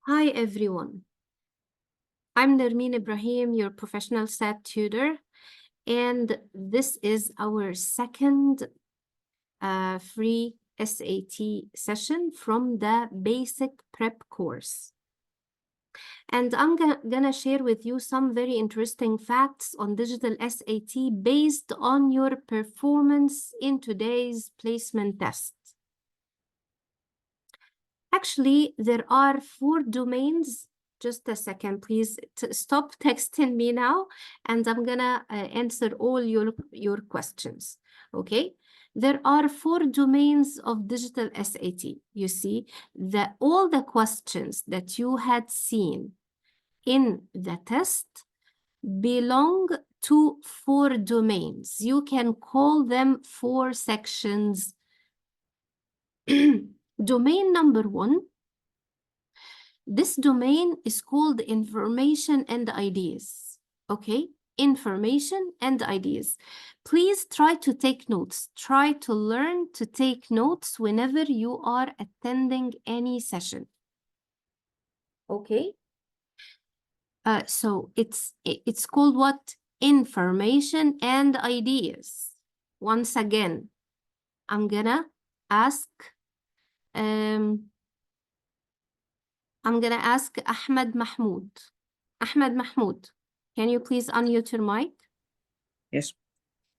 Hi, everyone. I'm Nermeen Ibrahim, your professional SAT tutor, and this is our second free SAT session from the basic prep course. And I'm gonna share with you some very interesting facts on digital SAT based on your performance in today's placement test. Actually, there are 4 domains. Just a second, please. Stop texting me now, and I'm gonna answer all your questions, okay? There are 4 domains of digital SAT. You see, all the questions that you had seen in the test belong to 4 domains. You can call them 4 sections. Domain number 1, this domain is called information and ideas, okay? Information and ideas. Please try to take notes. Try to learn to take notes whenever you are attending any session, okay? So it's called what? Information and ideas. Once again, I'm gonna ask Ahmed Mahmoud. Ahmed Mahmoud, can you please unmute your mic? Yes.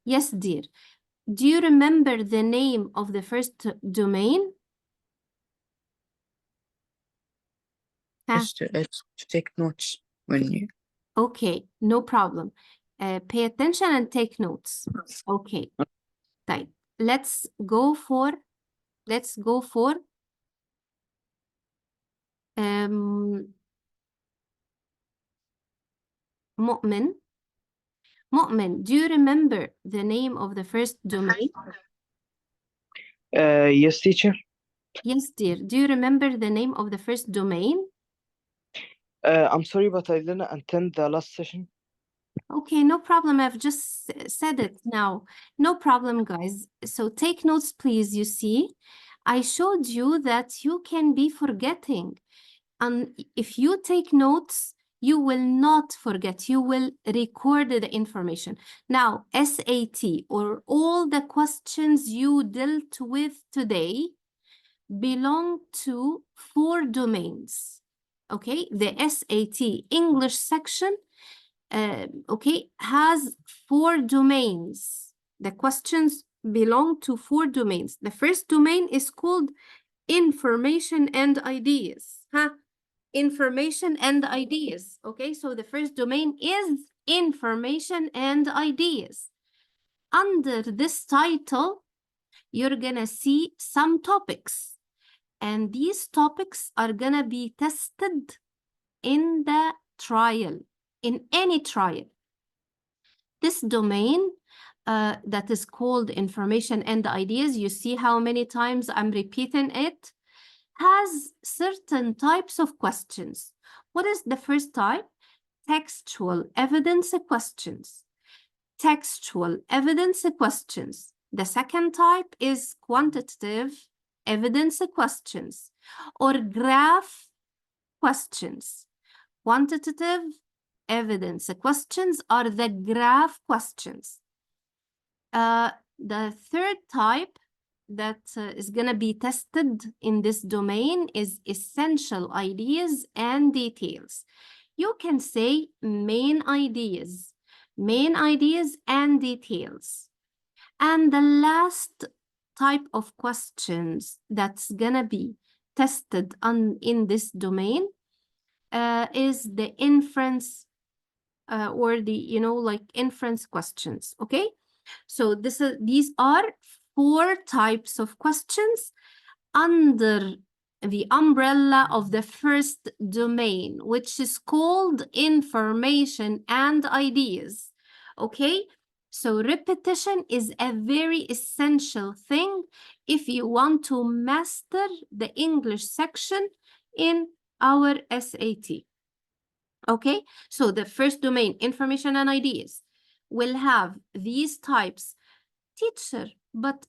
Yes, dear. Do you remember the name of the first domain? It's to take notes when you... Okay, no problem. Pay attention and take notes. Okay, right. Let's go for Mu'min. Mu'min, do you remember the name of the first domain? Yes, teacher. Yes, dear. Do you remember the name of the first domain? I'm sorry, but I didn't attend the last session. Okay, no problem. I've just said it now. No problem, guys. So take notes, please. You see, I showed you that you can be forgetting. And if you take notes, you will not forget. You will record the information. Now, SAT, or all the questions you dealt with today, belong to 4 domains. Okay, the SAT English section okay, has 4 domains. The questions belong to 4 domains. The first domain is called information and ideas. Information and ideas. Okay, so the first domain is information and ideas. Under this title, you're gonna see some topics. And these topics are gonna be tested in the trial, in any trial. This domain that is called information and ideas, you see how many times I'm repeating it, has certain types of questions. What is the first type? Textual evidence questions. Textual evidence questions. The second type is quantitative evidence questions or graph questions. Quantitative evidence questions are the graph questions. The third type that is going to be tested in this domain is essential ideas and details. You can say main ideas and details. And the last type of questions that's going to be tested in this domain is the inference or the, you know, like inference questions, okay? So these are 4 types of questions under the umbrella of the first domain, which is called information and ideas, okay? So repetition is a very essential thing if you want to master the English section in our SAT. Okay, so the first domain, information and ideas, will have these types. Teacher, But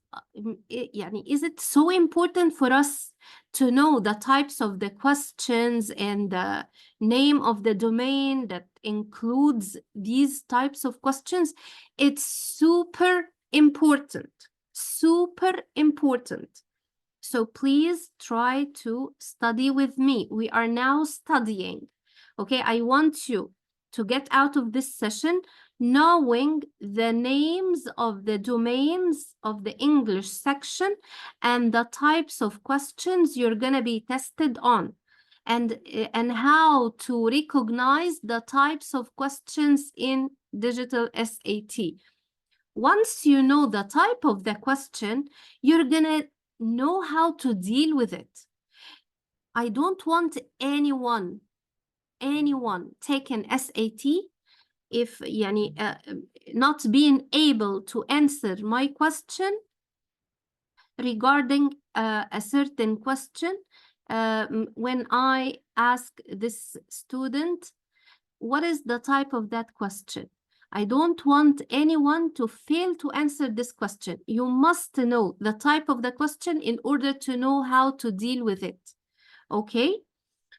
يعني, is it so important for us to know the types of the questions and the name of the domain that includes these types of questions? It's super important, super important. So please try to study with me. We are now studying. Okay, I want you to get out of this session knowing the names of the domains of the English section and the types of questions you're going to be tested on, and how to recognize the types of questions in digital SAT. Once you know the type of the question, you're going to know how to deal with it. I don't want anyone taking SAT if يعني, not being able to answer my question regarding a certain question. When I ask this student, what is the type of that question? I don't want anyone to fail to answer this question. You must know the type of the question in order to know how to deal with it. Okay?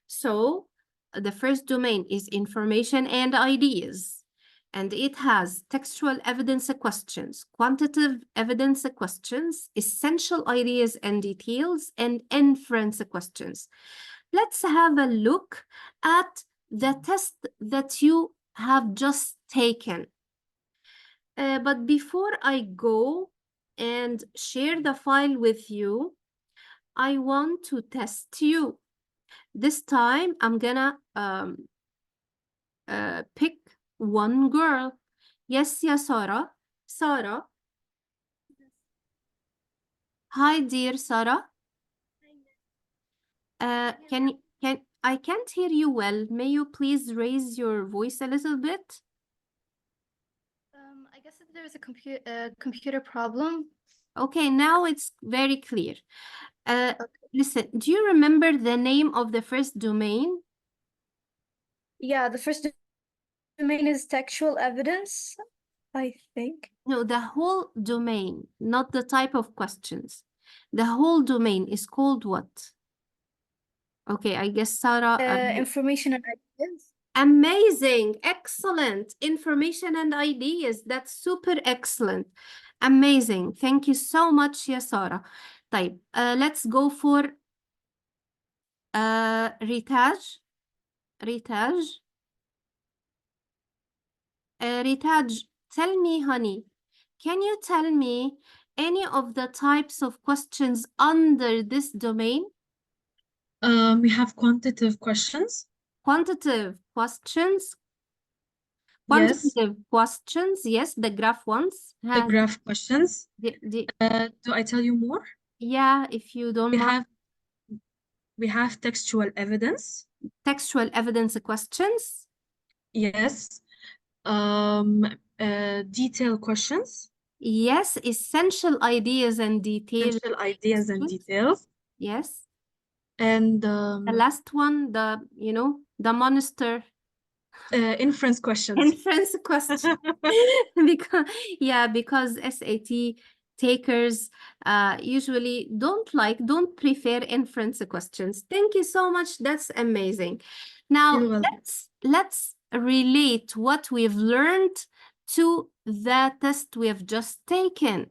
So the first domain is information and ideas. And it has textual evidence questions, quantitative evidence questions, essential ideas and details, and inference questions. Let's have a look at the test that you have just taken. But before I go and share the file with you, I want to test you. This time, I'm gonna pick one girl. Yes, ya Sarah. Sarah. Hi, dear Sarah. Can I can't hear you well. May you please raise your voice a little bit? I guess if there's a computer problem. Okay, now it's very clear. Okay. Listen, do you remember the name of the first domain? Yeah, the first domain is textual evidence, I think. No, the whole domain, not the type of questions. The whole domain is called what? Okay, I guess Sarah. Information and ideas. Amazing, excellent. Information and ideas. That's super excellent. Amazing. Thank you so much, ya Sarah. طيب, let's go for Ritaj. Ritaj. Ritaj, tell me, honey, can you tell me any of the types of questions under this domain? We have quantitative questions. Quantitative questions. Yes. Quantitative questions, yes, the graph ones. The graph questions. Do I tell you more? Yeah, if you don't mind. We have textual evidence. Textual evidence questions. Yes. Detail questions. Yes, essential ideas and details. Essential ideas and details. Yes. And the last one, the monster. Inference questions. Inference question. because SAT takers usually don't prefer inference questions. Thank you so much. That's amazing. Now let's relate what we've learned to the test we have just taken.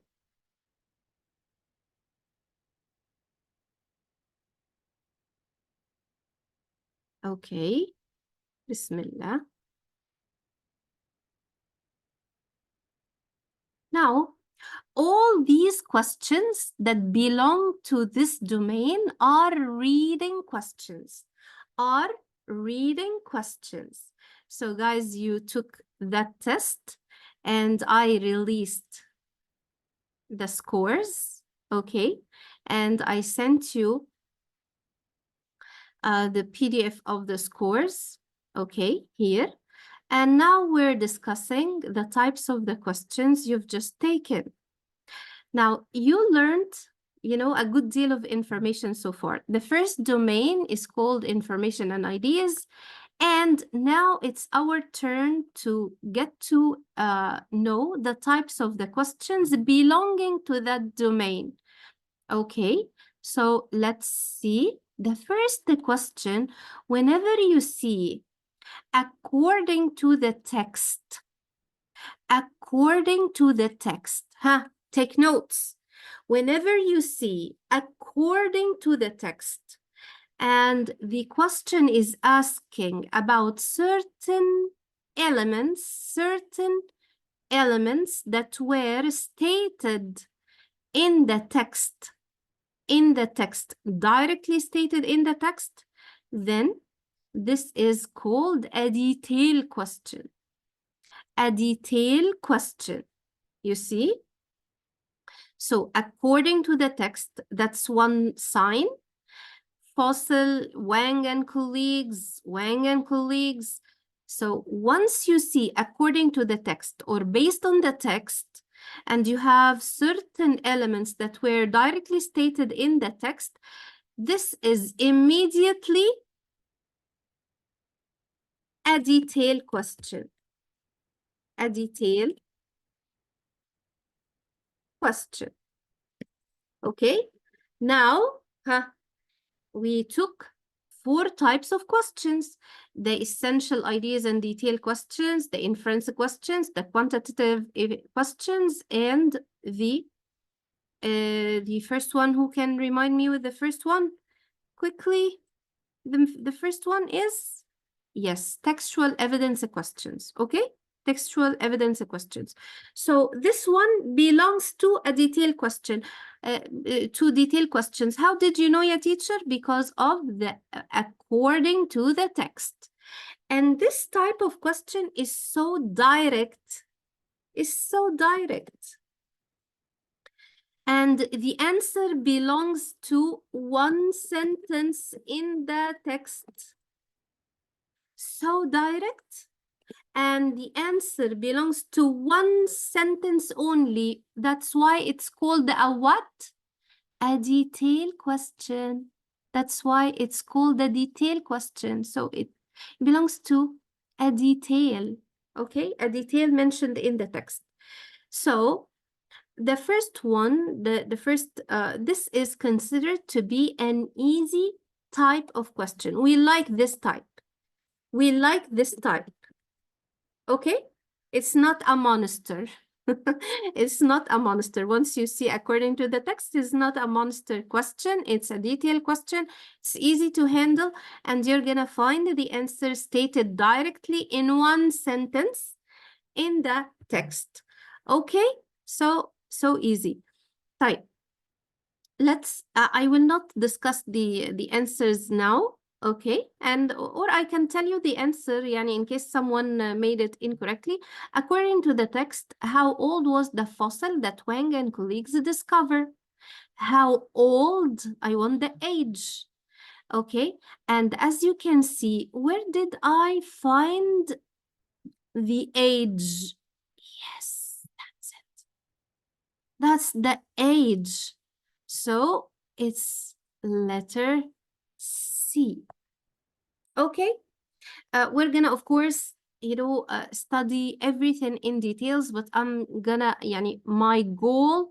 Okay. Bismillah. Now, all these questions that belong to this domain are reading questions. So guys, you took that test and I released the scores, okay? And I sent you the PDF of the scores, okay, here. And now we're discussing the types of the questions you've just taken. Now, you learned, a good deal of information so far. The first domain is called information and ideas, And now it's our turn to get to know the types of the questions belonging to that domain. Okay, so let's see. The first question, whenever you see according to the text, according to the text, take notes. Whenever you see according to the text, and the question is asking about certain elements that were stated in the text, directly stated in the text, then this is called a detail question. A detail question, you see? So according to the text, that's one sign. Fossil, Wang and colleagues. So once you see according to the text or based on the text, and you have certain elements that were directly stated in the text, this is immediately a detail question. A detail question. Okay, now we took 4 types of questions: the essential ideas and detail questions, the inference questions, the quantitative questions, and the first one. Who can remind me with the first one quickly? The first one is, yes, textual evidence questions. Okay, textual evidence questions. So this one belongs to a detail question, to detail questions. How did you know, ya teacher? Because of the according to the text. And this type of question is so direct, and the answer belongs to one sentence in the text. So direct, and the answer belongs to one sentence only. That's why it's called a what? A detail question. That's why it's called a detail question. So it belongs to a detail, okay? A detail mentioned in the text. So the first one, this is considered to be an easy type of question. We like this type. Okay? It's not a monster. It's not a monster. Once you see according to the text, it's not a monster question. It's a detailed question. It's easy to handle, and you're gonna find the answer stated directly in one sentence in the text. Okay? So easy. Right. Let's, I will not discuss the answers now. Okay, and or I can tell you the answer, yani, in case someone made it incorrectly. According to the text, how old was the fossil that Wang and colleagues discovered? How old? I want the age. Okay, and as you can see, where did I find the age? Yes, that's it. That's the age. So it's letter C. Okay, we're gonna, of course, study everything in details, but I'm gonna, my goal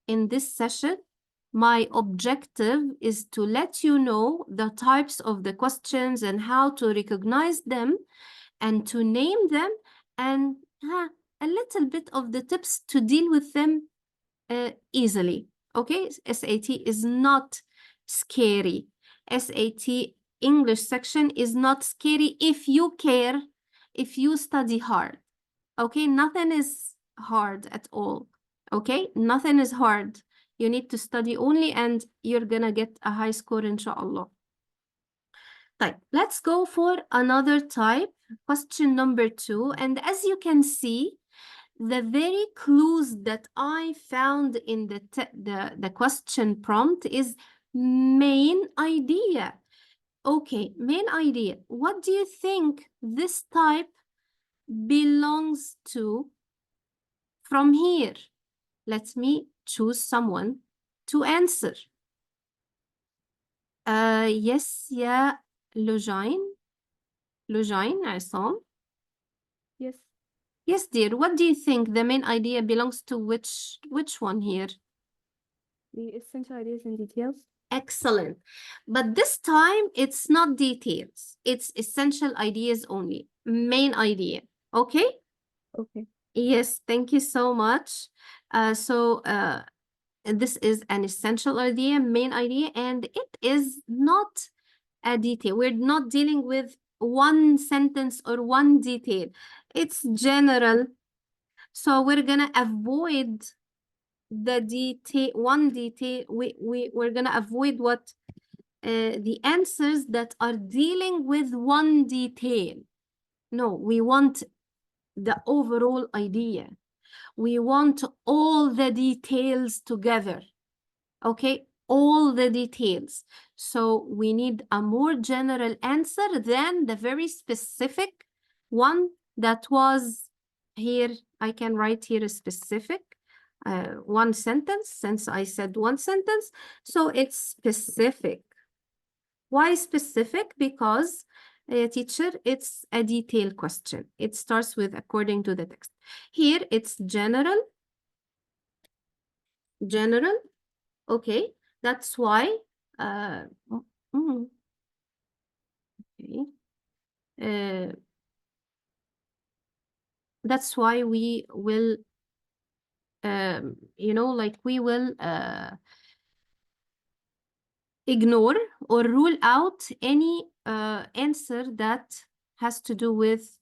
in this session, my objective is to let you know the types of the questions and how to recognize them and to name them, and a little bit of the tips to deal with them easily. Okay, SAT is not scary. SAT English section is not scary if you care, if you study hard. Okay, nothing is hard at all. Okay, nothing is hard. You need to study only, and you're gonna get a high score, inshallah. Right, let's go for another type, question number 2. And as you can see, the very clues that I found in the question prompt is main idea. Okay, main idea. What do you think this type belongs to from here? Let me choose someone to answer. Yes, yeah, Lojine. Lujain, Isam? Yes. Yes, dear. What do you think the main idea belongs to which one here? The essential ideas and details. Excellent. But this time it's not details. It's essential ideas only. Main idea. Okay? Okay. Yes, thank you so much. And this is an essential idea, main idea, and it is not a detail. We're not dealing with one sentence or one detail. It's general. So we're gonna avoid the detail, one detail. We're gonna avoid what the answers that are dealing with one detail. No, we want the overall idea. We want all the details together. Okay, all the details. So we need a more general answer than the very specific one that was here. I can write here a specific one sentence, since I said one sentence. So it's specific. Why specific? Because teacher, it's a detailed question. It starts with according to the text. Here it's general. General. Okay, that's why. Okay. That's why we will, like we will ignore or rule out any answer that has to do with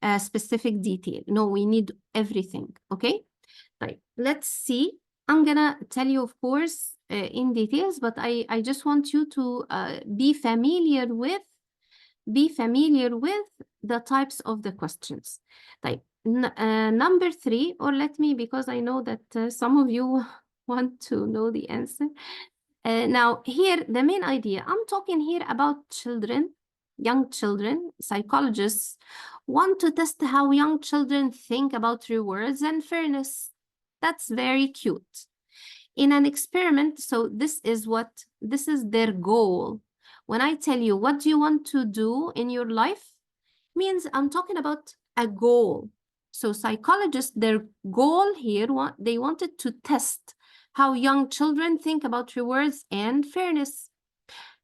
a specific detail. No, we need everything. Okay. Right. Let's see. I'm gonna tell you, of course, in details, but I just want you to be familiar with the types of the questions. Like number 3, or let me, because I know that some of you want to know the answer. Now here, the main idea, I'm talking here about children, young children. Psychologists want to test how young children think about rewards and fairness. That's very cute. In an experiment, so this is their goal. When I tell you, what do you want to do in your life? Means I'm talking about a goal. So psychologists, their goal here, they wanted to test how young children think about rewards and fairness.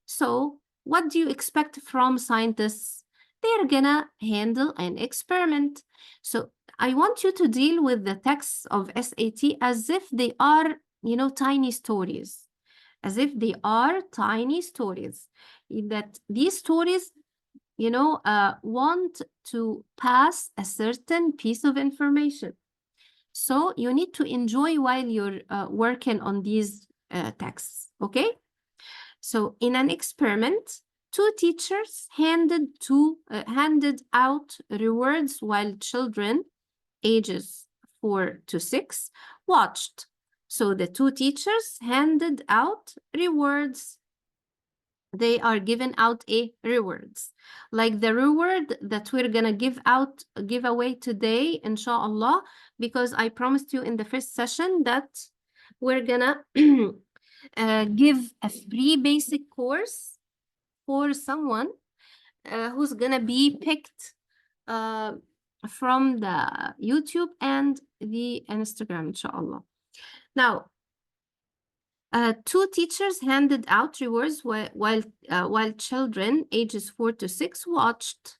So what do you expect from scientists? They're gonna handle an experiment. So I want you to deal with the texts of SAT as if they are, tiny stories. As if they are tiny stories. That these stories, want to pass a certain piece of information. So you need to enjoy while you're working on these texts, okay? So in an experiment, 2 teachers handed out rewards while children ages 4 to 6 watched. So the 2 teachers handed out rewards. They are giving out rewards. Like the reward that we're gonna give away today, inshallah, because I promised you in the first session that we're gonna give a free basic course for someone who's gonna be picked from the YouTube and the Instagram, inshallah. Now, 2 teachers handed out rewards while children ages 4 to 6 watched.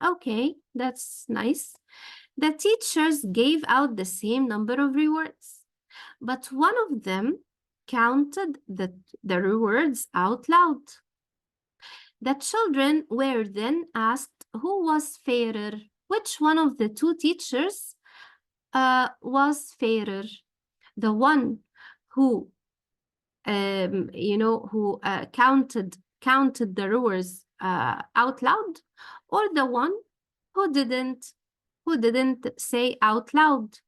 Okay, that's nice. The teachers gave out the same number of rewards, but one of them counted the rewards out loud. The children were then asked who was fairer. Which one of the 2 teachers was fairer? The one who counted the rewards out loud, or the one who didn't say out loud?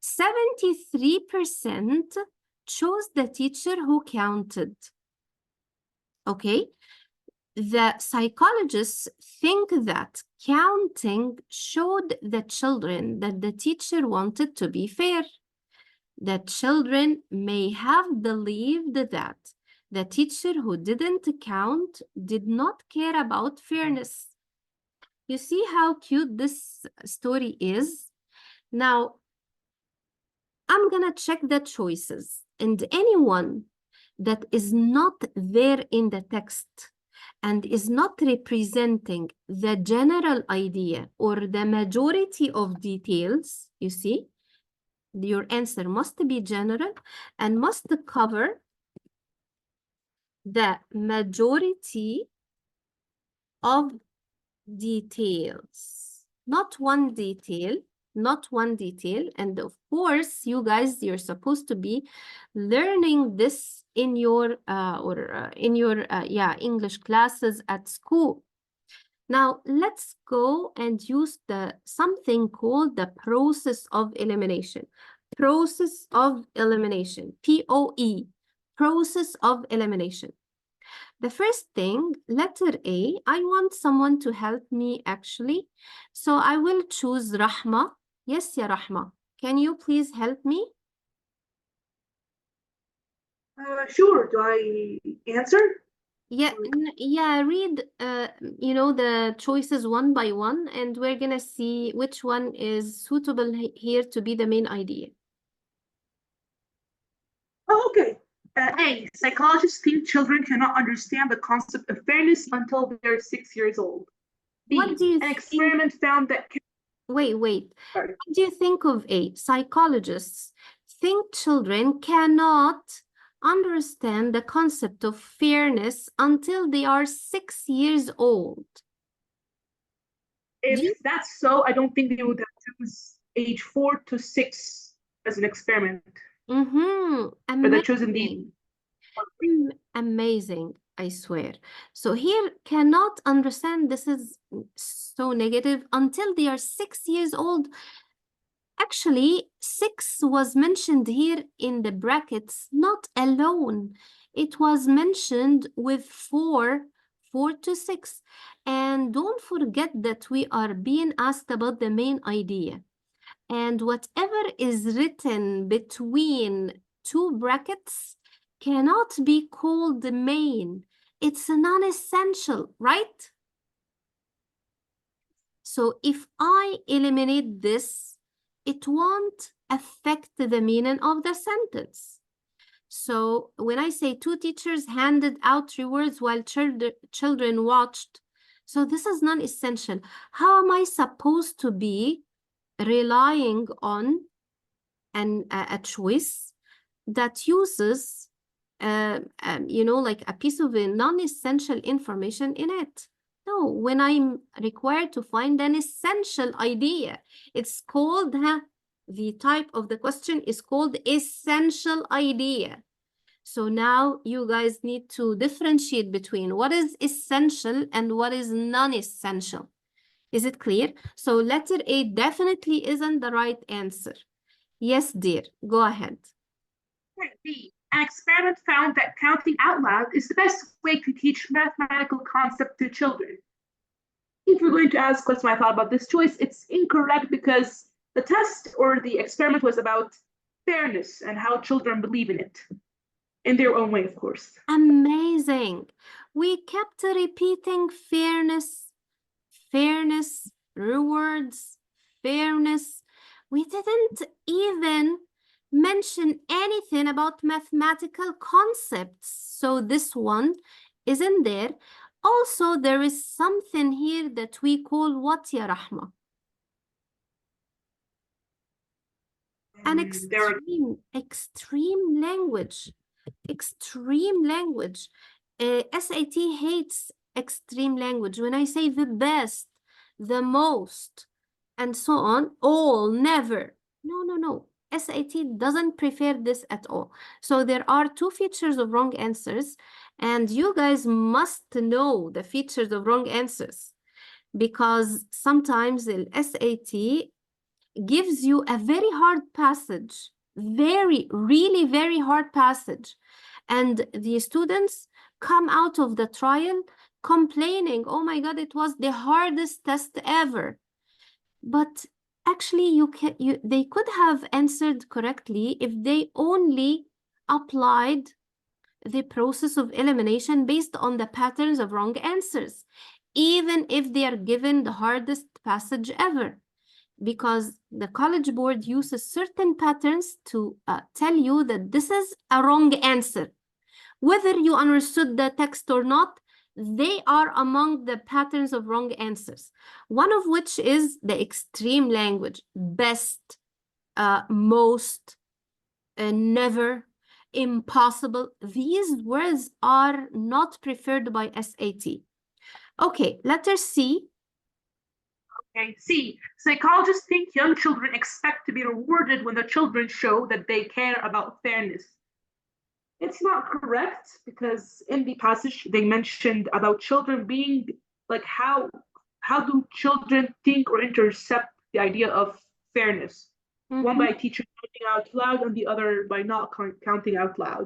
73% chose the teacher who counted. Okay, the psychologists think that counting showed the children that the teacher wanted to be fair. The children may have believed that The teacher who didn't count did not care about fairness. You see how cute this story is? Now, I'm gonna check the choices, and anyone that is not there in the text and is not representing the general idea or the majority of details, you see, your answer must be general and must cover the majority of details, not one detail, not one detail. And of course, you guys, you're supposed to be learning this in your English classes at school. Now, let's go and use something called the process of elimination. Process of elimination, POE, process of elimination. The first thing, letter A, I want someone to help me actually. So I will choose Rahma. Yes, ya Rahma. Can you please help me? Sure. Do I answer? Yeah, read, the choices one by one, and we're gonna see which one is suitable here to be the main idea. Oh, okay. A, psychologists think children cannot understand the concept of fairness until they're 6 years old. B, What do you an think? experiment found that... Wait. Sorry. What do you think of A? Psychologists think children cannot understand the concept of fairness until they are 6 years old. If that's so, I don't think they would have choose age 4 to 6 as an experiment. But they chosen these. Amazing, I swear. So here, cannot understand, this is so negative, until they are 6 years old. Actually, 6 was mentioned here in the brackets, not alone. It was mentioned with 4 to 6. And don't forget that we are being asked about the main idea. And whatever is written between 2 brackets cannot be called the main. It's a non-essential, right? So if I eliminate this, it won't affect the meaning of the sentence. So when I say 2 teachers handed out rewards while children watched, so this is non-essential. How am I supposed to be relying on a choice that uses, like a piece of non-essential information in it? No, when I'm required to find an essential idea, it's called, the type of the question is called essential idea. So now you guys need to differentiate between what is essential and what is non-essential. Is it clear? So letter A definitely isn't the right answer. Yes, dear, go ahead. B, an experiment found that counting out loud is the best way to teach mathematical concepts to children. If you're going to ask what's my thought about this choice, it's incorrect because the test or the experiment was about fairness and how children believe in it. In their own way, of course. Amazing. We kept repeating fairness, rewards, fairness. We didn't even mention anything about mathematical concepts. So this one isn't there. Also, there is something here that we call what, ya Rahma? An extreme language. Extreme language. SAT hates extreme language. When I say the best, the most, and so on, all, never. No. SAT doesn't prefer this at all. So there are 2 features of wrong answers, and you guys must know the features of wrong answers, because sometimes the SAT gives you a very hard passage, really very hard passage, and the students come out of the trial complaining, oh my God, it was the hardest test ever. But actually, they could have answered correctly if they only applied the process of elimination based on the patterns of wrong answers, even if they are given the hardest passage ever, because the College Board uses certain patterns to tell you that this is a wrong answer. Whether you understood the text or not, they are among the patterns of wrong answers, one of which is the extreme language, best, most, never, impossible. These words are not preferred by SAT. Okay, letter C. Okay, C. Psychologists think young children expect to be rewarded when the children show that they care about fairness. It's not correct, because in the passage they mentioned about children being like, how do children think or intercept the idea of fairness? One by teacher counting out loud and the other by not counting out loud.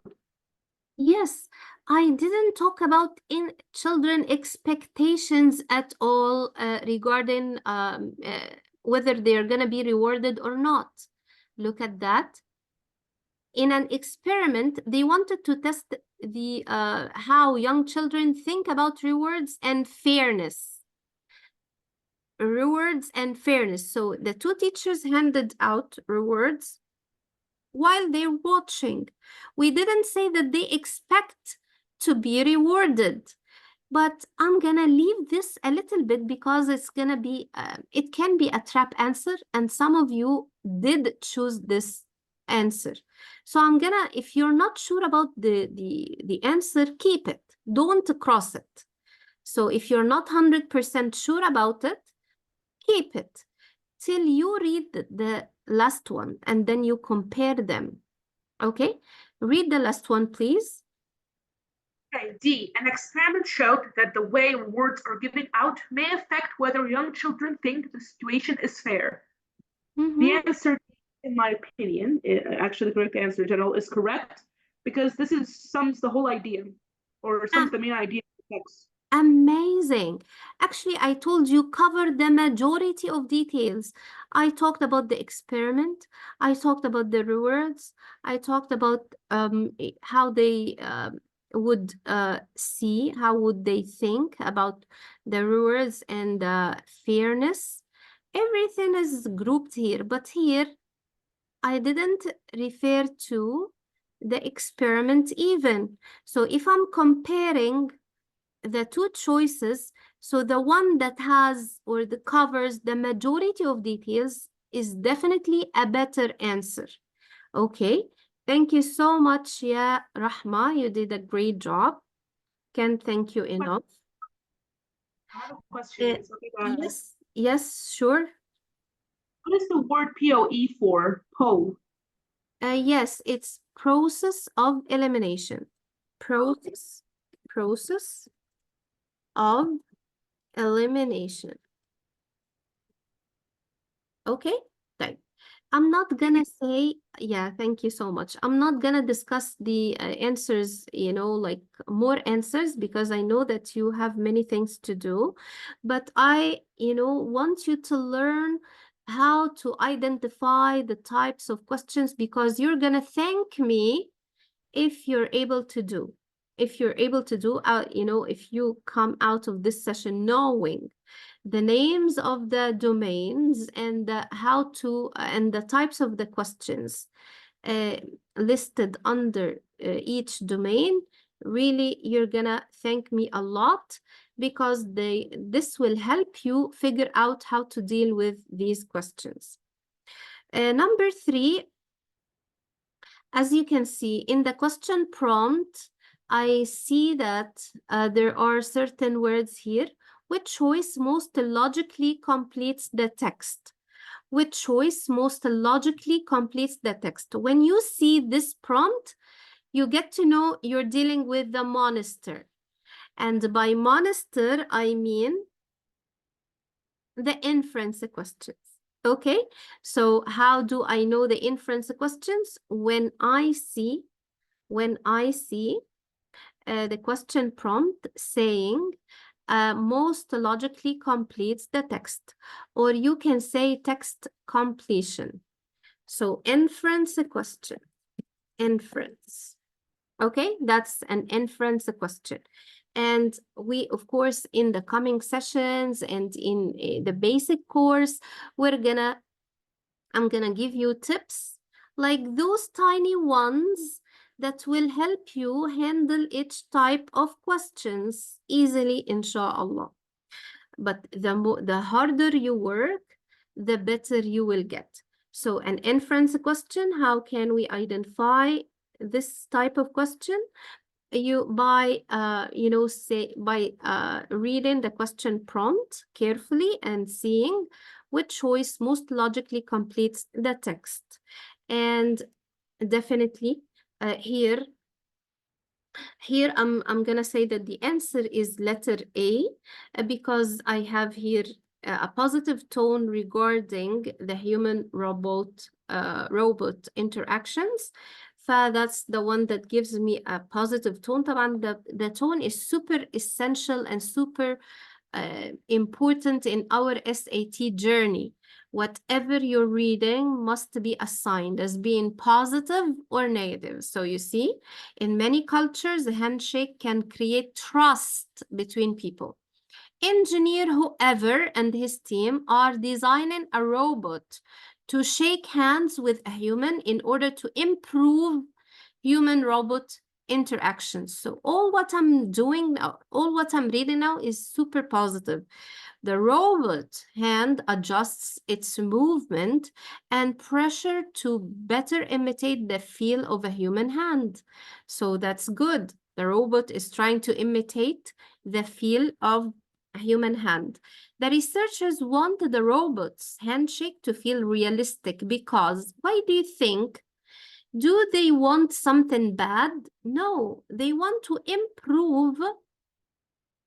Yes, I didn't talk about in children expectations at all regarding whether they're going to be rewarded or not. Look at that. In an experiment, they wanted to test the how young children think about rewards and fairness. Rewards and fairness. So the two teachers handed out rewards while they're watching. We didn't say that they expect to be rewarded, but I'm gonna leave this a little bit because it's gonna be, it can be a trap answer, and some of you did choose this answer. So I'm gonna, if you're not sure about the answer, keep it, don't cross it. So if you're not 100% sure about it, keep it till you read the last one and then you compare them. Okay, read the last one, please. Okay, D. An experiment showed that the way rewards are given out may affect whether young children think the situation is fair. The answer, in my opinion, actually the correct answer in general, is correct, because this sums the whole idea, or sums the main idea of the text. Amazing. Actually, I told you cover the majority of details. I talked about the experiment. I talked about the rewards. I talked about how they would see, how would they think about the rewards and fairness. Everything is grouped here, but here I didn't refer to the experiment even. So if I'm comparing the two choices, so the one that has or that covers the majority of details is definitely a better answer. Okay, thank you so much, Ya Rahma. You did a great job. Can't thank you enough. I have a question. Okay, go ahead. Yes, sure. What is the word POE for? POE. Yes, it's process of elimination. Process of elimination. Okay, right. I'm not gonna say, yeah, thank you so much. I'm not gonna discuss the answers, you know, like more answers, because I know that you have many things to do. But I, you know, want you to learn how to identify the types of questions, because you're gonna thank me if you're able to do. If you're able to do, you know, if you come out of this session knowing the names of the domains and how to and the types of the questions listed under each domain, really you're gonna thank me a lot, because this will help you figure out how to deal with these questions. Number 3, as you can see in the question prompt, I see that there are certain words here. Which choice most logically completes the text? Which choice most logically completes the text? When you see this prompt, you get to know you're dealing with the monster. And by monster, I mean the inference questions. Okay, so how do I know the inference questions? When I see the question prompt saying most logically completes the text, or you can say text completion. So inference question, inference. Okay, that's an inference question. And we, of course, in the coming sessions and in the basic course, I'm gonna give you tips like those tiny ones that will help you handle each type of questions easily, inshallah. But the harder you work, the better you will get. So an inference question, how can we identify this type of question? By reading the question prompt carefully and seeing which choice most logically completes the text. And definitely here I'm gonna say that the answer is letter A because I have here a positive tone regarding the human robot interactions. That's the one that gives me a positive tone. طبعا the tone is super essential and super important in our SAT journey. Whatever you're reading must be assigned as being positive or negative. So you see, in many cultures, a handshake can create trust between people. Engineer whoever and his team are designing a robot to shake hands with a human in order to improve human-robot interactions. So all what I'm doing now, all what I'm reading now is super positive. The robot hand adjusts its movement and pressure to better imitate the feel of a human hand. So that's good. The robot is trying to imitate the feel of a human hand. The researchers want the robot's handshake to feel realistic because, why do you think? Do they want something bad? No, they want to improve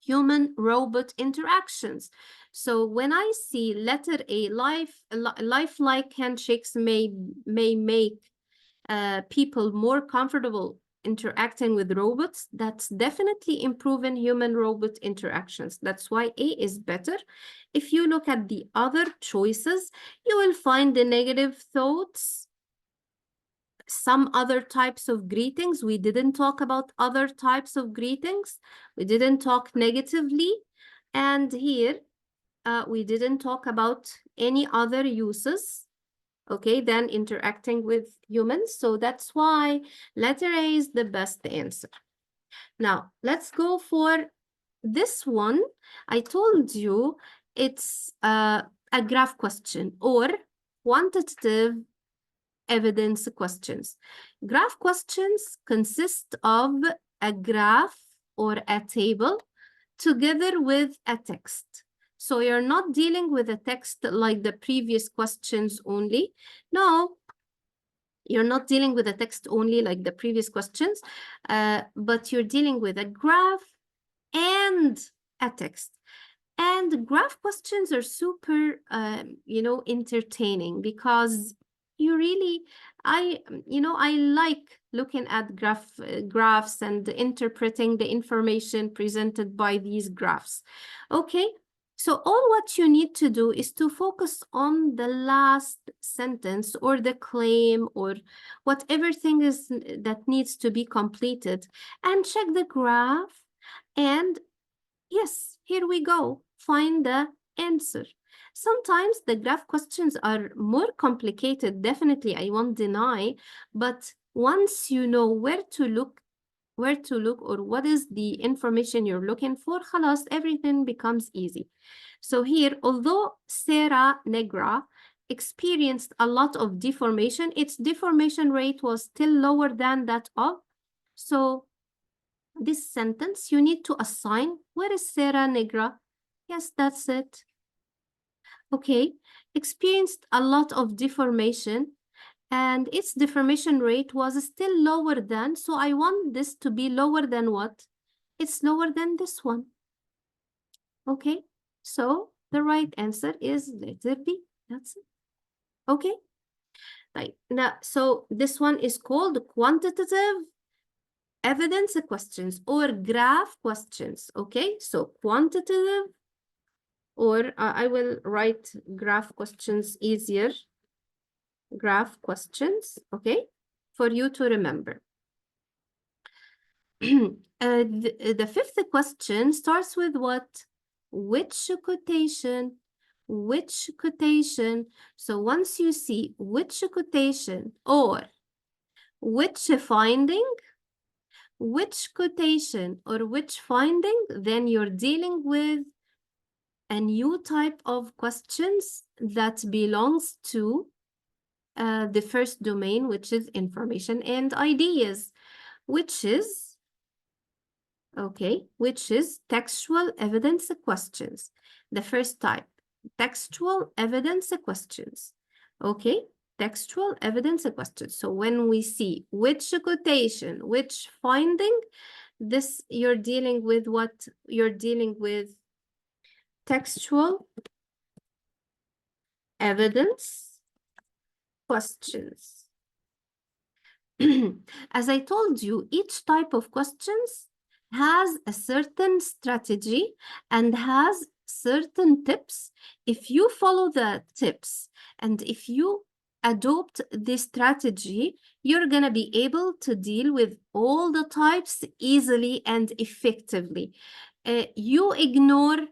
human-robot interactions. So when I see letter A, lifelike handshakes may make people more comfortable interacting with robots, that's definitely improving human-robot interactions. That's why A is better. If you look at the other choices, you will find the negative thoughts, some other types of greetings. We didn't talk about other types of greetings. We didn't talk negatively. And here, we didn't talk about any other uses, okay, than interacting with humans. So that's why letter A is the best answer. Now, let's go for this one. I told you it's a graph question or quantitative evidence questions. Graph questions consist of a graph or a table together with a text. So you're not dealing with a text like the previous questions only. No, you're not dealing with a text only like the previous questions, but you're dealing with a graph and a text. And graph questions are super, entertaining because you really, I like looking at graphs and interpreting the information presented by these graphs. Okay, so all what you need to do is to focus on the last sentence or the claim or whatever thing is that needs to be completed and check the graph and yes, here we go. Find the answer. Sometimes the graph questions are more complicated, definitely, I won't deny, but once you know where to look or what is the information you're looking for, خلاص, everything becomes easy. So here, although Sarah Negra experienced a lot of deformation, its deformation rate was still lower than that of, so this sentence, you need to assign, where is Sarah Negra? Yes, that's it. Okay, experienced a lot of deformation and its deformation rate was still lower than, so I want this to be lower than what? It's lower than this one. Okay, so the right answer is letter B. That's it. Okay. Right. Now, so this one is called quantitative evidence questions or graph questions. Okay, so quantitative, or I will write graph questions easier. Graph questions, okay, for you to remember. The fifth question starts with what? Which quotation? Which quotation? So once you see which quotation or which finding, which quotation or which finding, then you're dealing with a new type of questions that belongs to the first domain, which is information and ideas, which is, okay, which is textual evidence questions. The first type, textual evidence questions. Okay, textual evidence questions. So when we see which quotation, which finding, this you're dealing with what? You're dealing with textual evidence questions. As I told you, each type of questions has a certain strategy and has certain tips. If you follow the tips and if you adopt this strategy, you're going to be able to deal with all the types easily and effectively. You ignore,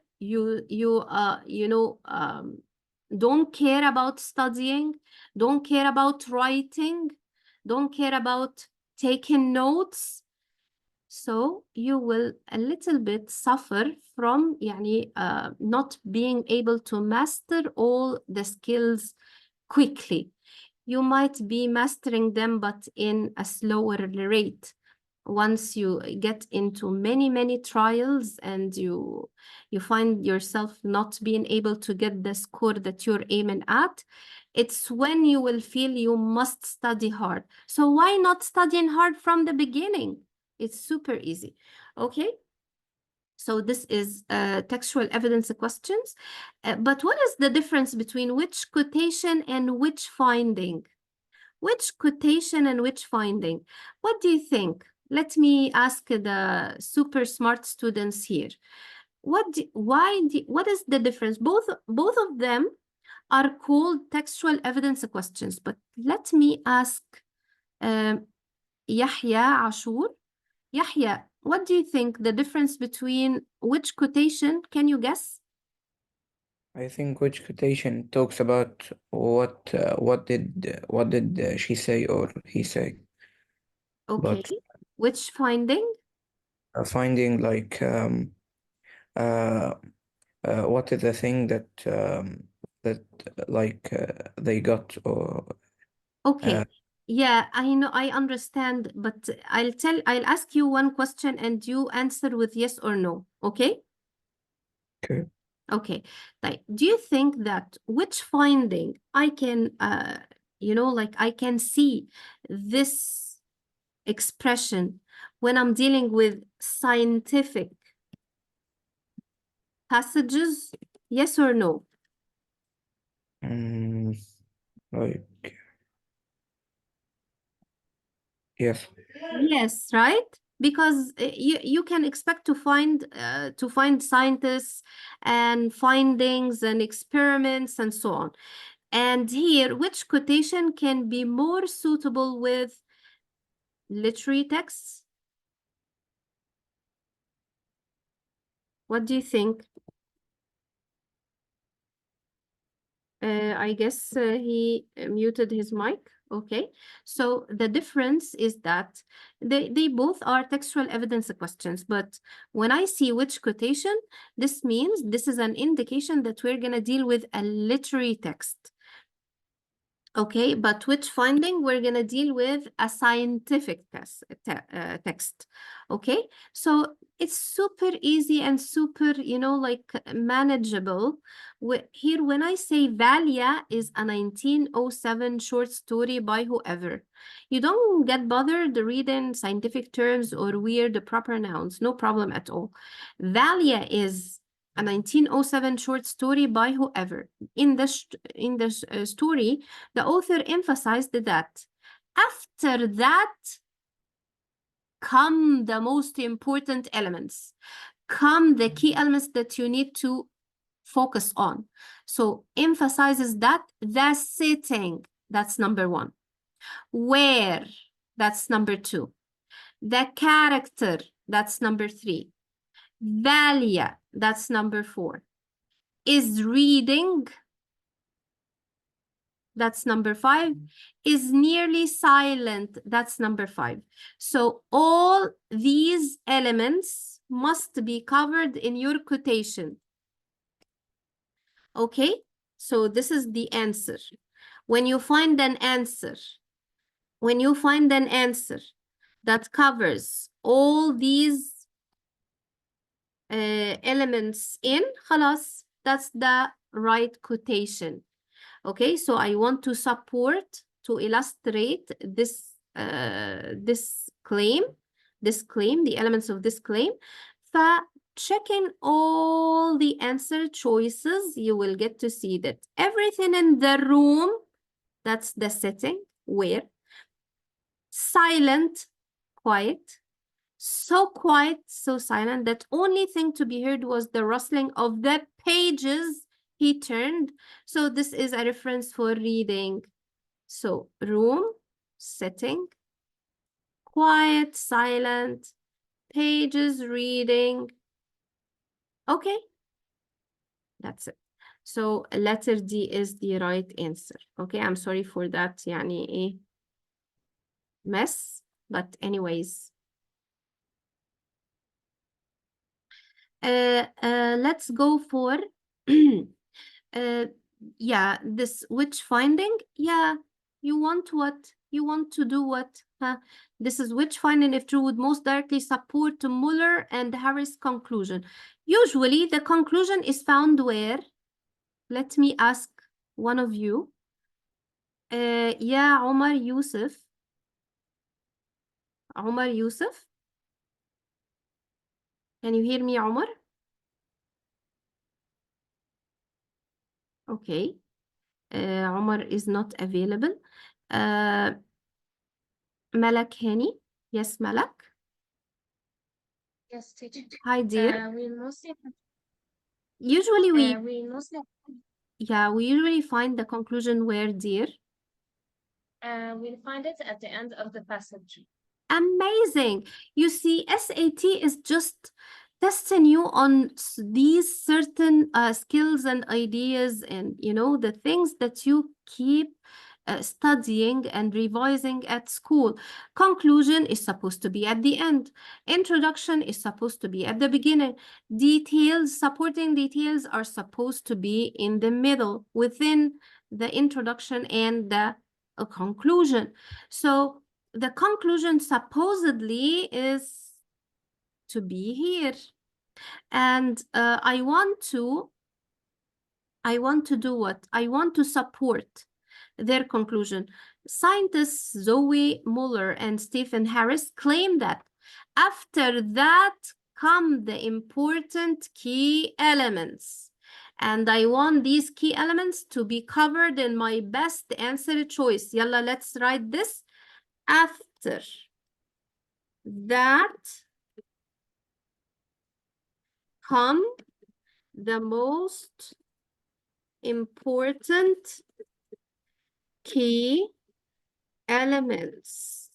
don't care about studying, don't care about writing, don't care about taking notes, so you will a little bit suffer from not being able to master all the skills quickly. You might be mastering them, but in a slower rate. Once you get into many trials and you find yourself not being able to get the score that you're aiming at, it's when you will feel you must study hard. So why not studying hard from the beginning? It's super easy. Okay, so this is textual evidence questions. But what is the difference between which quotation and which finding? Which quotation and which finding? What do you think? Let me ask the super smart students here. What is the difference? Both of them are called textual evidence questions, but let me ask Yahya Ashur. Yahya, what do you think the difference between which quotation? Can you guess? I think which quotation talks about what did she say or he say, Okay. but Which finding? finding like what is the thing that they got or Okay. Yeah, I know, I understand, but I'll ask you one question and you answer with yes or no, okay? okay. Okay. Like, do you think that which finding I can, I can see this expression when I'm dealing with scientific passages, yes or no? Like yes. Yes, right? Because you can expect to find scientists and findings and experiments and so on. And here, which quotation can be more suitable with literary texts? What do you think? I guess he muted his mic. Okay, so the difference is that they both are textual evidence questions, but when I see which quotation, this means this is an indication that we're going to deal with a literary text. Okay, but which finding? We're going to deal with a scientific text. Okay, so it's super easy and super, manageable. Here, when I say Valia is a 1907 short story by whoever, you don't get bothered reading scientific terms or weird proper nouns, no problem at all. Valia is a 1907 short story by whoever. In the story, the author emphasized that after that come the most important elements, come the key elements that you need to focus on. So emphasizes that the setting, that's number one. Where, that's number two. The character, that's number 3. Valia, that's number 4. Is reading, that's number 5. Is nearly silent, that's number 5. So all these elements must be covered in your quotation. Okay, so this is the answer. When you find an answer, that covers all these elements in, خلاص, that's the right quotation. Okay, so I want to support, to illustrate this claim, the elements of this claim. Checking all the answer choices, you will get to see that everything in the room, that's the setting, where silent, quiet, so quiet, so silent that only thing to be heard was the rustling of the pages he turned. So this is a reference for reading. So room, setting, quiet, silent, pages, reading. Okay, that's it. So letter D is the right answer. Okay, I'm sorry for that يعني mess, but anyways. Let's go for yeah, this which finding. Yeah, you want what? You want to do what? Huh? This is which finding, if true, would most directly support Muller and Harris' conclusion. Usually the conclusion is found where? Let me ask one of you. Yeah, Omar Yusuf. Omar Yusuf. Can you hear me, Omar? Okay. Omar is not available. Malak Hani. Yes, Malak. Yes, teacher. Hi, dear. We mostly Usually we, yeah, we usually find the conclusion where, dear? we'll find it at the end of the passage. Amazing. You see, SAT is just testing you on these certain skills and ideas and, you know, the things that you keep studying and revising at school. Conclusion is supposed to be at the end. Introduction is supposed to be at the beginning. Details, supporting details are supposed to be in the middle, within the introduction and the conclusion. So the conclusion supposedly is to be here. And I want to do what? I want to support their conclusion. Scientists Zoe Muller and Stephen Harris claim that after that come the important key elements. And I want these key elements to be covered in my best answer choice. Yalla, let's write this. After that come the most important key elements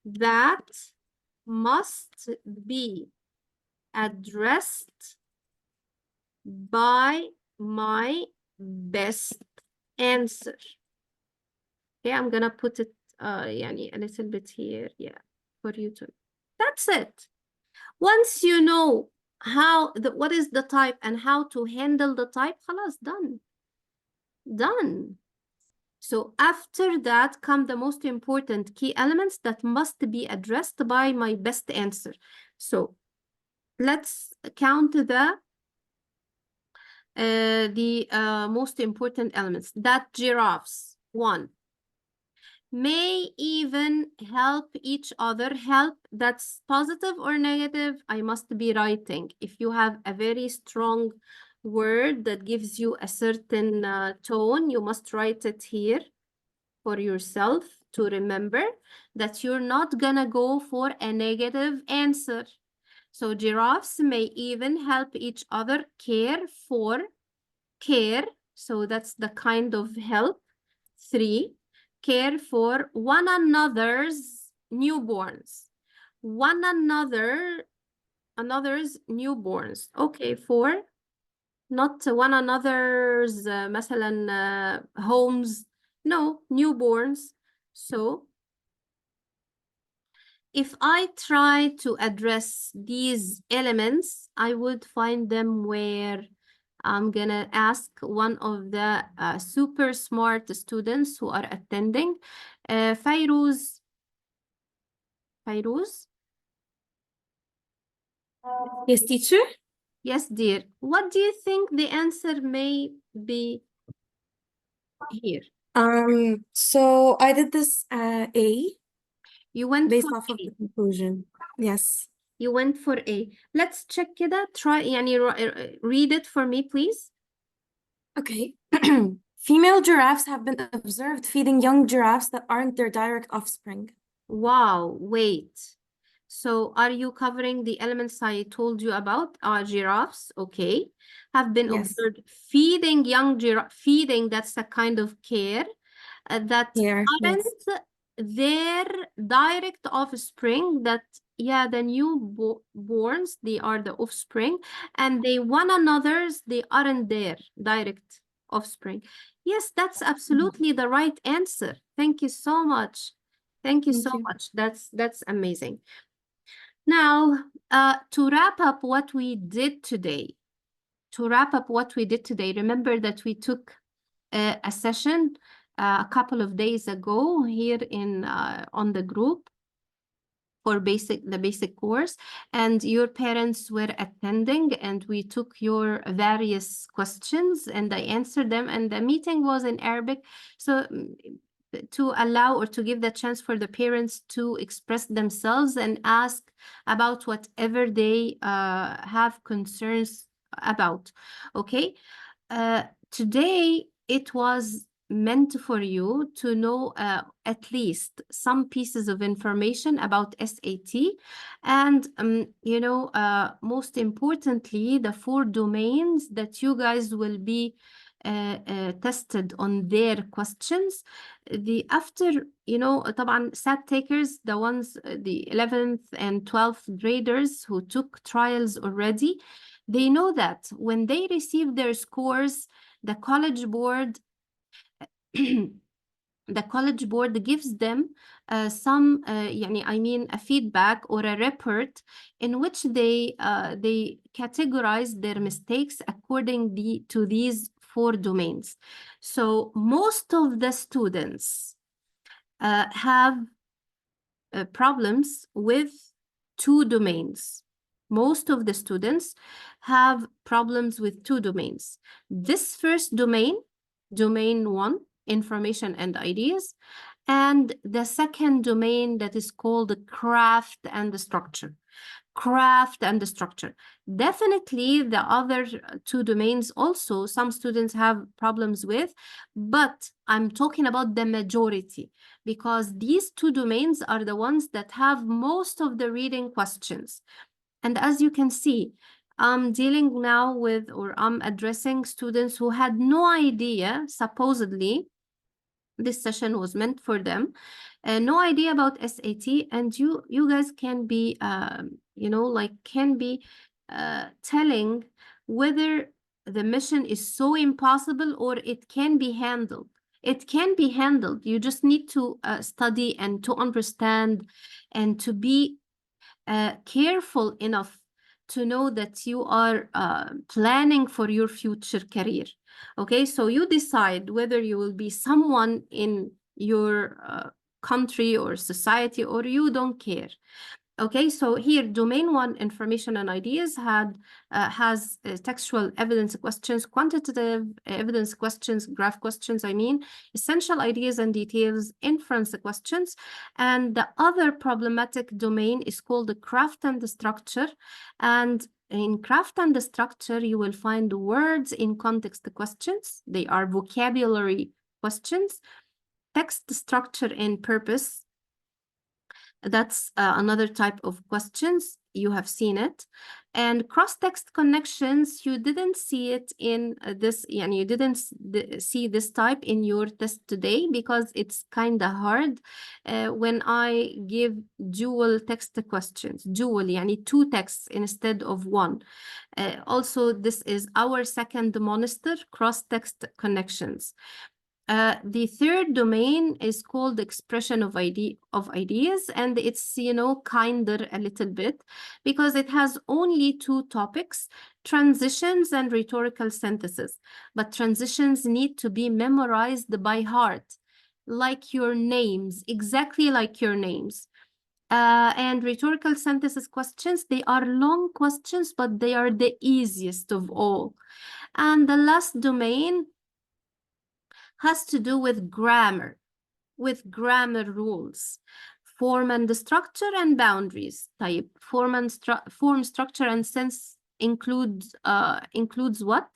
that must be addressed by my best answer. Okay, I'm gonna put it يعني a little bit here, yeah, for you to. That's it. Once you know how what is the type and how to handle the type, خلاص, done. So after that come the most important key elements that must be addressed by my best answer. So let's count the most important elements. That giraffes, 1, may even help each other. Help, that's positive or negative, I must be writing. If you have a very strong word that gives you a certain tone, you must write it here for yourself to remember that you're not gonna go for a negative answer. So giraffes may even help each other. Care, so that's the kind of help. 3, care for one another's newborns. one another's newborns. Okay, 4. Not one another's مثلا homes. No, newborns. So if I try to address these elements, I would find them where I'm gonna ask one of the super smart students who are attending. Fairuz. Yes, teacher. Yes, dear. What do you think the answer may be here? So I did this A You went based for off of A. the conclusion. Yes. You went for A. Let's check كده. Try يعني read it for me, please. Okay. Female giraffes have been observed feeding young giraffes that aren't their direct offspring. Wow, wait. So are you covering the elements I told you about? Giraffes, okay. Have been Yes. observed feeding young giraffe. Feeding, that's a kind of care. That Here, aren't yes. their direct offspring, that yeah, the newborns, they are the offspring, and they one another's, they aren't their direct offspring. Yes, that's absolutely the right answer. Thank you so much. Thank you Thank so you. much. That's amazing. Now, to wrap up what we did today, remember that we took a session a couple of days ago here in on the group for the basic course, and your parents were attending, and we took your various questions and I answered them, and the meeting was in Arabic. So to allow or to give the chance for the parents to express themselves and ask about whatever they have concerns about. Okay. Today it was meant for you to know at least some pieces of information about SAT, and you know, most importantly, the 4 domains that you guys will be tested on their questions. The after, you know, طبعا SAT takers, the ones, the 11th and 12th graders who took trials already, they know that when they receive their scores, the college board gives them some a feedback or a report in which they categorize their mistakes according to these 4 domains. So most of the students have problems with 2 domains. Most of the students have problems with 2 domains. This first domain, domain 1, information and ideas, and the second domain that is called the craft and the structure. Craft and the structure. Definitely the other 2 domains also some students have problems with, but I'm talking about the majority, because these 2 domains are the ones that have most of the reading questions. And as you can see, I'm dealing now with, or I'm addressing students who had no idea, supposedly, this session was meant for them, no idea about SAT, and you guys can be, you know, like can be telling whether the mission is so impossible or it can be handled. It can be handled. You just need to study and to understand and to be careful enough to know that you are planning for your future career. Okay, so you decide whether you will be someone in your country or society, or you don't care. Okay, so here, domain 1, information and ideas, has textual evidence questions, quantitative evidence questions, graph questions, I mean, essential ideas and details, inference questions, and the other problematic domain is called the craft and the structure. And in craft and the structure, you will find words in context questions. They are vocabulary questions, text structure and purpose. That's another type of questions. You have seen it. And cross-text connections, you didn't see it in this, and you didn't see this type in your test today because it's kind of hard when I give dual text questions, dual, yani 2 texts instead of 1. Also, this is our second monster, cross-text connections. The third domain is called expression of ideas, and it's, you know, kinder a little bit because it has only 2 topics, transitions and rhetorical synthesis. But transitions need to be memorized by heart, like your names, exactly like your names. And rhetorical synthesis questions, they are long questions, but they are the easiest of all. And the last domain has to do with grammar rules, form and structure and boundaries. Type form, structure, and sense includes what?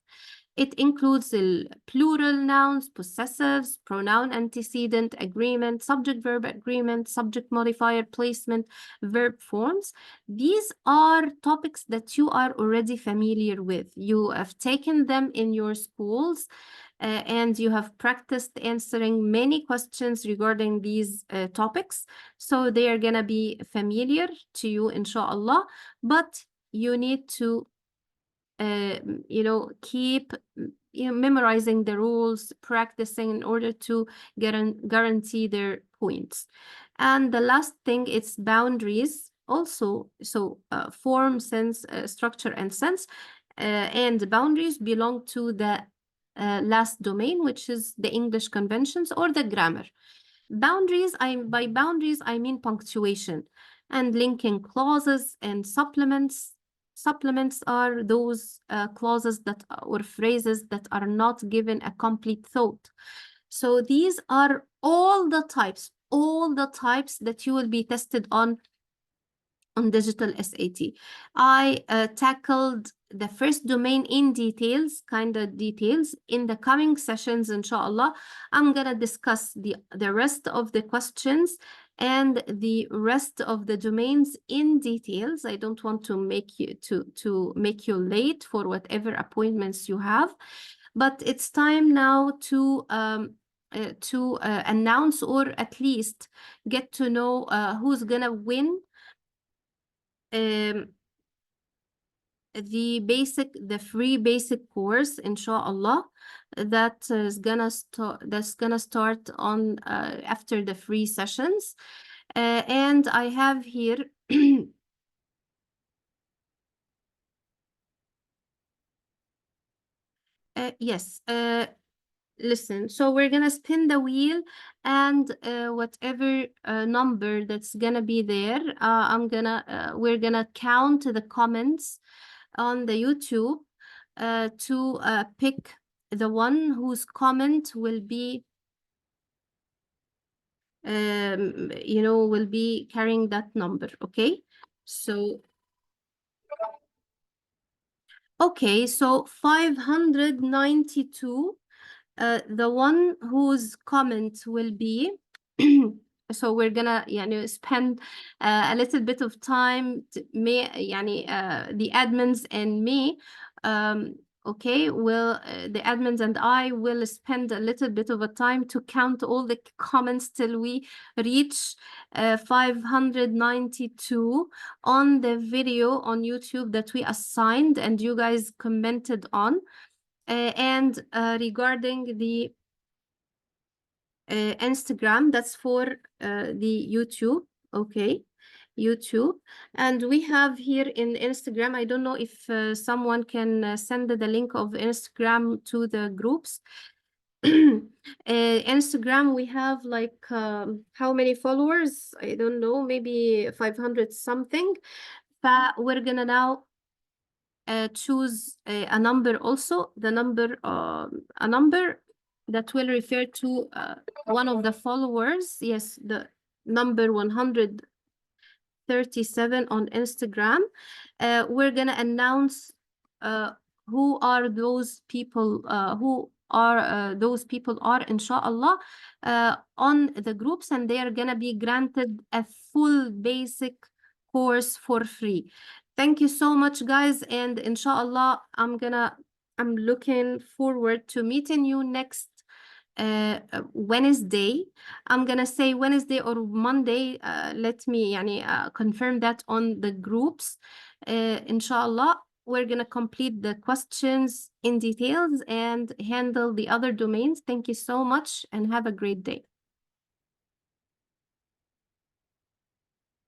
It includes the plural nouns, possessives, pronoun antecedent, agreement, subject-verb agreement, subject modifier placement, verb forms. These are topics that you are already familiar with. You have taken them in your schools, and you have practiced answering many questions regarding these topics. So they are gonna be familiar to you, inshallah, but you need to you know, keep memorizing the rules, practicing in order to guarantee their points. And the last thing, it's boundaries also. So form, sense, structure, and sense, and boundaries belong to the last domain, which is the English conventions or the grammar. Boundaries, by boundaries, I mean punctuation and linking clauses and supplements. Supplements are those clauses that or phrases that are not given a complete thought. So these are all the types that you will be tested on digital SAT. I tackled the first domain in details, details. In the coming sessions, inshallah, I'm gonna discuss the rest of the questions and the rest of the domains in details. I don't want to make you late for whatever appointments you have, but it's time now to announce, or at least get to know who's gonna win the free basic course, inshallah, that's gonna start on after the free sessions. And I have here yes, listen, so we're gonna spin the wheel, and whatever number that's gonna be there, we're gonna count the comments on the YouTube to pick the one whose comment will be you know, will be carrying that number. Okay, so okay, so 592, the one whose comment will be so we're gonna spend a little bit of time to the admins and me, okay, the admins and I will spend a little bit of a time to count all the comments till we reach 592 on the video on YouTube that we assigned and you guys commented on. And regarding the Instagram, that's for the YouTube, okay, YouTube. And we have here in Instagram, I don't know if someone can send the link of Instagram to the groups. Instagram, we have like how many followers? I don't know, maybe 500 something. But we're gonna now choose a number also, a number that will refer to one of the followers. Yes, the number 137 on Instagram. We're gonna announce who are those people, those people are, inshallah, on the groups, and they are gonna be granted a full basic course for free. Thank you so much, guys. And inshallah, I'm looking forward to meeting you next Wednesday. I'm gonna say Wednesday or Monday. Let me confirm that on the groups. Inshallah, we're gonna complete the questions in details and handle the other domains. Thank you so much and have a great day.